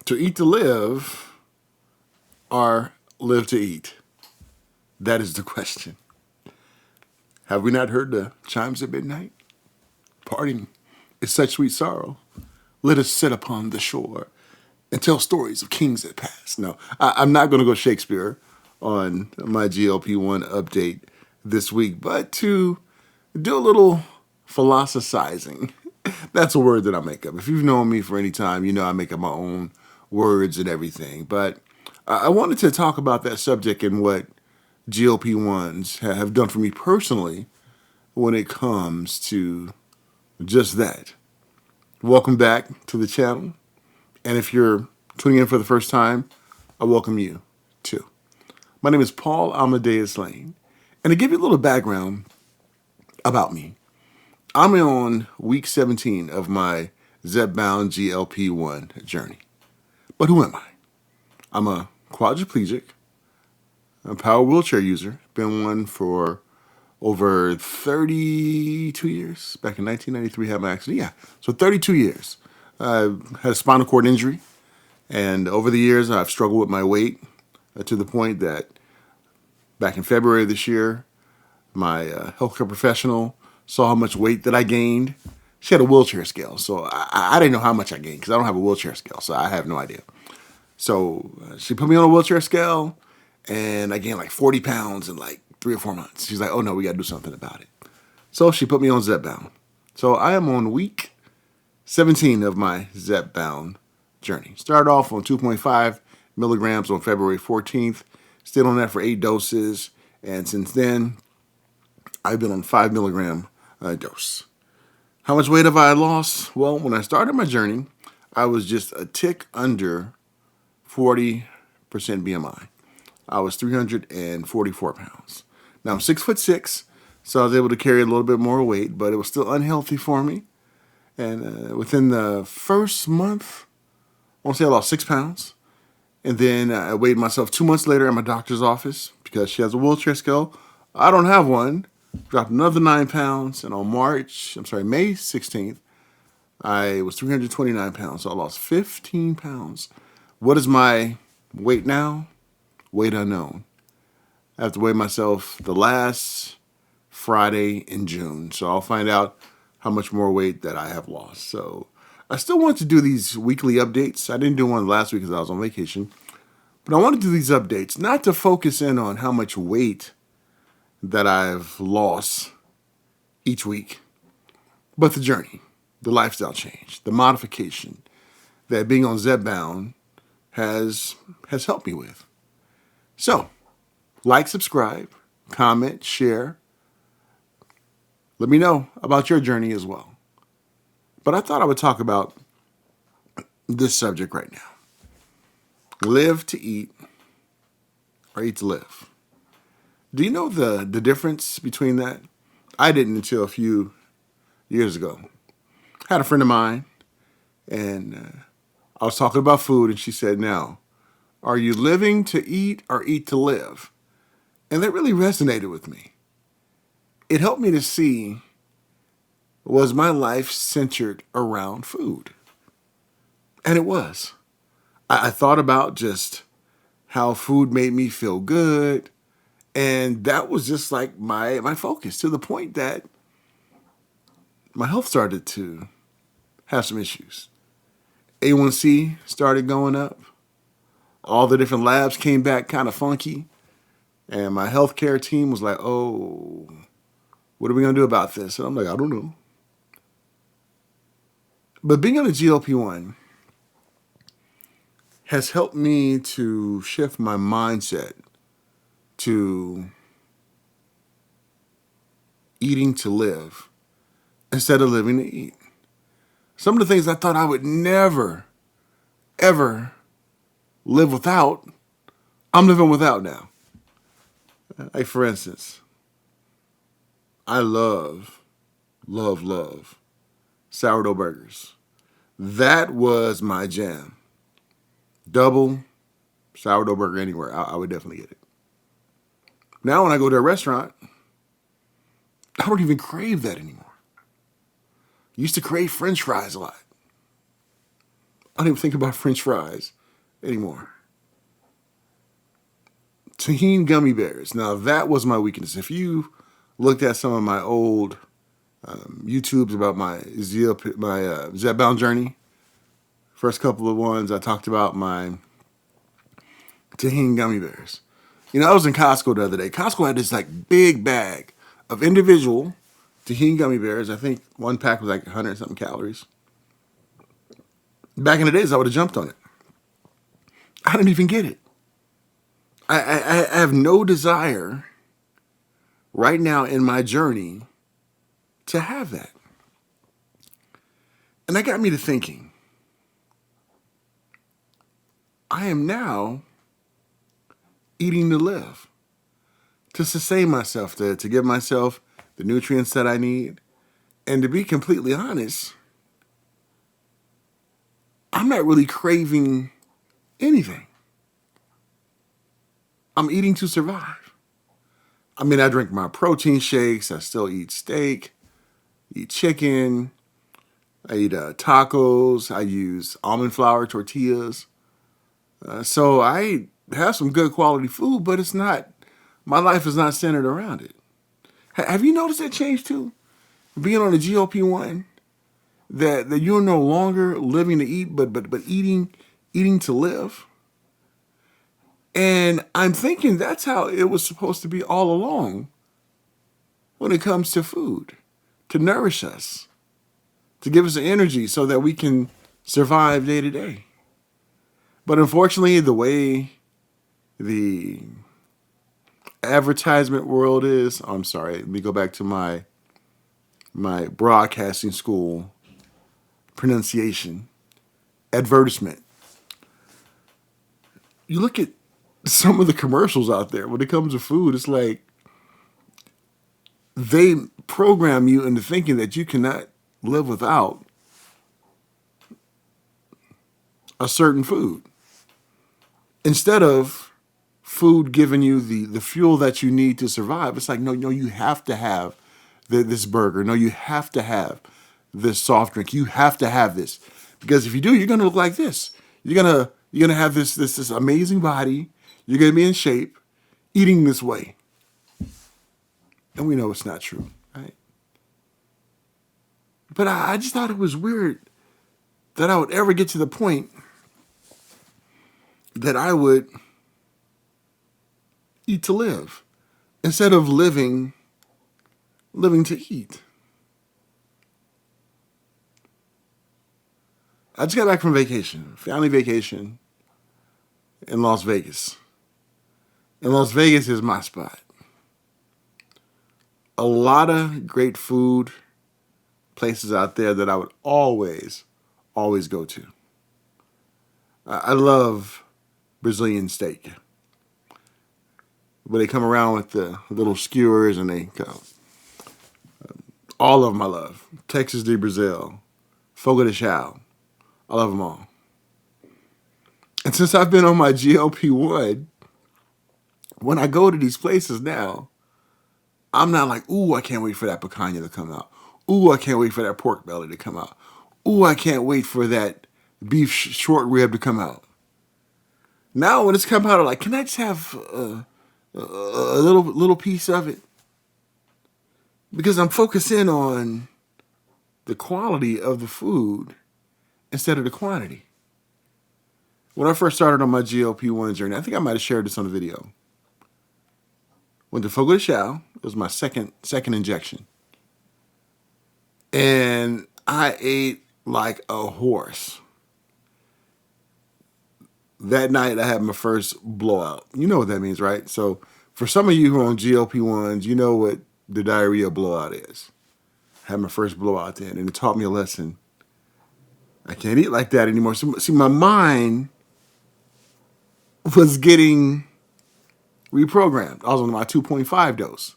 To eat to live or live to eat? That is the question. Have we not heard the chimes at midnight? Parting is such sweet sorrow. Let us sit upon the shore and tell stories of kings that passed. No, I'm not going to go Shakespeare on my GLP-1 update this week, but to do a little philosophizing. That's a word that I make up. If you've known me for any time, you know I make up my own words and everything. But I wanted to talk about that subject and what GLP-1s have done for me personally when it comes to just that. Welcome back to the channel. And if you're tuning in for the first time, I welcome you too. My name is Paul Amadeus Lane. And to give you a little background about me, I'm on week 17 of my Zepbound GLP-1 journey. But who am I? I'm a quadriplegic, a power wheelchair user, been one for over 32 years. Back in 1993, I had my accident. Yeah, so 32 years. I had a spinal cord injury, and over the years, I've struggled with my weight to the point that back in February of this year, my healthcare professional saw how much weight that I gained. She had a wheelchair scale, so I didn't know how much I gained because I don't have a wheelchair scale, so I have no idea. So she put me on a wheelchair scale, and I gained like 40 pounds in like 3 or 4 months. She's like, oh no, we got to do something about it. So she put me on Zepbound. So I am on week 17 of my Zepbound journey. Started off on 2.5 milligrams on February 14th. Stayed on that for 8 doses. And since then, I've been on 5 milligram dose. How much weight have I lost? Well, when I started my journey, I was just a tick under 40% BMI. I was 344 pounds. Now I'm 6'6", so I was able to carry a little bit more weight, but it was still unhealthy for me. And within the first month, I want to say I lost 6 pounds. And then I weighed myself 2 months later at my doctor's office because she has a wheelchair scale. I don't have one. Dropped another 9 pounds. And on May 16th, I was 329 pounds. So I lost 15 pounds. What is my weight now? Weight unknown. I have to weigh myself the last Friday in June. So I'll find out how much more weight that I have lost. So I still want to do these weekly updates. I didn't do one last week because I was on vacation. But I want to do these updates, not to focus in on how much weight that I've lost each week, but the journey, the lifestyle change, the modification that being on Zepbound has helped me with. So, like, subscribe, comment, share. Let me know about your journey as well. But I thought I would talk about this subject right now. Live to eat or eat to live. Do you know the difference between that? I didn't until a few years ago. I had a friend of mine, and I was talking about food, and she said, now, are you living to eat or eat to live? And that really resonated with me. It helped me to see, was my life centered around food? And it was. I thought about just how food made me feel good. And that was just like my focus, to the point that my health started to have some issues. A1C started going up. All the different labs came back kind of funky. And my healthcare team was like, oh, what are we going to do about this? And I'm like, I don't know. But being on a GLP-1 has helped me to shift my mindset to eating to live instead of living to eat. Some of the things I thought I would never, ever live without, I'm living without now. Like, for instance, I love sourdough burgers. That was my jam. Double sourdough burger anywhere, I would definitely get it. Now when I go to a restaurant, I don't even crave that anymore. Used to crave French fries a lot. I don't even think about French fries anymore. Tahini gummy bears. Now that was my weakness. If you looked at some of my old YouTubes about my Zepbound journey, first couple of ones I talked about my tahini gummy bears. You know, I was in Costco the other day. Costco had this like big bag of individual tahini gummy bears. I think one pack was like 100 something calories. Back in the days, I would have jumped on it. I didn't even get it. I have no desire right now in my journey to have that. And that got me to thinking. I am now eating to live, to sustain myself, to give myself the nutrients that I need. And to be completely honest, I'm not really craving anything. I'm eating to survive. I mean, I drink my protein shakes. I still eat steak, eat chicken. I eat tacos. I use almond flour tortillas. So I have some good quality food, but it's not, my life is not centered around it. Have you noticed that change too? Being on the GLP-1, that you're no longer living to eat, but eating to live. And I'm thinking that's how it was supposed to be all along when it comes to food, to nourish us, to give us the energy so that we can survive day to day. But unfortunately, the way the advertisement world is, I'm sorry, let me go back to my broadcasting school pronunciation, advertisement. You look at some of the commercials out there when it comes to food, it's like they program you into thinking that you cannot live without a certain food. Instead of food giving you the fuel that you need to survive, it's like, no, you have to have this burger. No, you have to have this soft drink. You have to have this. Because if you do, you're going to look like this. You're gonna have this amazing body. You're going to be in shape eating this way. And we know it's not true, right? But I just thought it was weird that I would ever get to the point that I would eat to live instead of living to eat. I just got back from vacation, family vacation in Las Vegas. And Las Vegas is my spot. A lot of great food places out there that I would always go to. I love Brazilian steak. But they come around with the little skewers and they go. All of them I love. Texas de Brazil, Fogo de Chao. I love them all. And since I've been on my GLP-1, when I go to these places now, I'm not like, ooh, I can't wait for that picanha to come out. Ooh, I can't wait for that pork belly to come out. Ooh, I can't wait for that beef short rib to come out. Now when it's come out, I'm like, can I just have a little piece of it? Because I'm focusing on the quality of the food instead of the quantity. When I first started on my GLP-1 journey, I think I might have shared this on the video. Went to Fogo de Chao. It was my second injection. And I ate like a horse. That night I had my first blowout. You know what that means, right? So for some of you who are on GLP-1s, you know what the diarrhea blowout is. I had my first blowout then, and it taught me a lesson. I can't eat like that anymore. So, see, my mind was getting reprogrammed. I was on my 2.5 dose.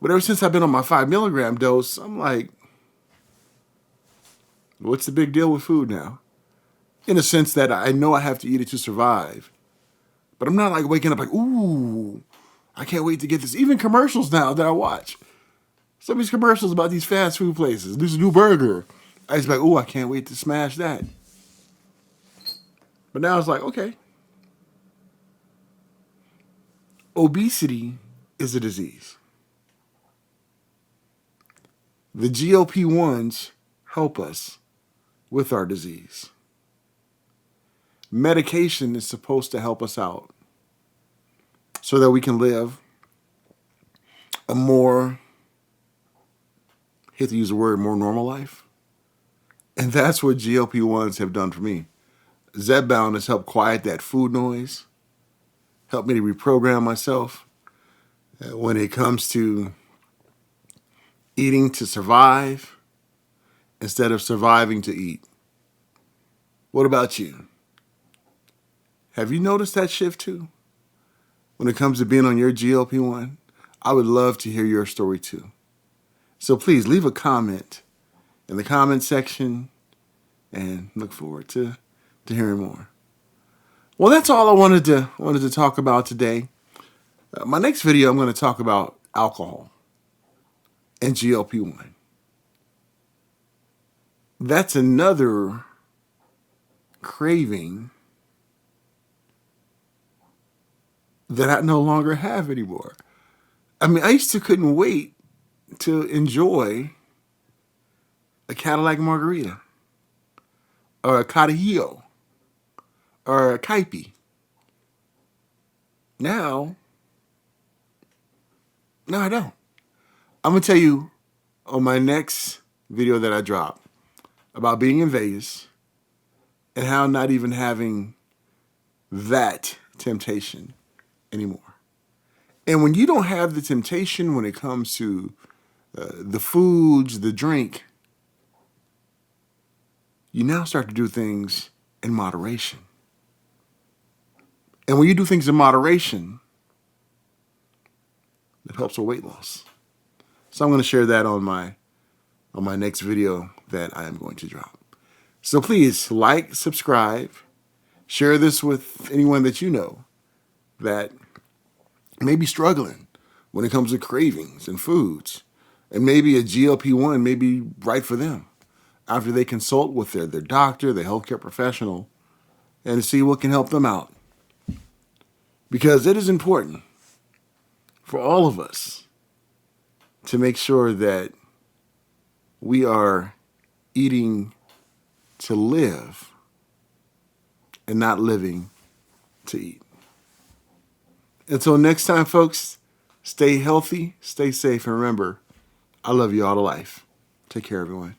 But ever since I've been on my 5 milligram dose, I'm like, what's the big deal with food now? In a sense that I know I have to eat it to survive. But I'm not like waking up like, ooh, I can't wait to get this. Even commercials now that I watch. Some of these commercials about these fast food places. There's a new burger. I just like, ooh, I can't wait to smash that. But now it's like, okay, obesity is a disease. The GLP-1s help us with our disease. Medication is supposed to help us out so that we can live a more, I hate to use the word, more normal life. And that's what GLP-1s have done for me. Zepbound has helped quiet that food noise, helped me to reprogram myself when it comes to eating to survive instead of surviving to eat. What about you? Have you noticed that shift too? When it comes to being on your GLP-1, I would love to hear your story too. So please leave a comment in the comment section and look forward to hearing more. Well, that's all I wanted to talk about today. My next video, I'm going to talk about alcohol and GLP-1. That's another craving that I no longer have anymore. I mean, I used to couldn't wait to enjoy a Cadillac margarita or a Carajillo or a Caipi. Now I don't. I'm going to tell you on my next video that I drop about being in Vegas and how not even having that temptation anymore. And when you don't have the temptation when it comes to the foods, the drink, you now start to do things in moderation. And when you do things in moderation, it helps with weight loss. So I'm going to share that on my next video that I am going to drop. So please like, subscribe, share this with anyone that you know that may be struggling when it comes to cravings and foods. And maybe a GLP-1 may be right for them after they consult with their doctor, their healthcare professional, and see what can help them out. Because it is important for all of us to make sure that we are eating to live and not living to eat. Until next time, folks, stay healthy, stay safe, and remember, I love you all to life. Take care, everyone.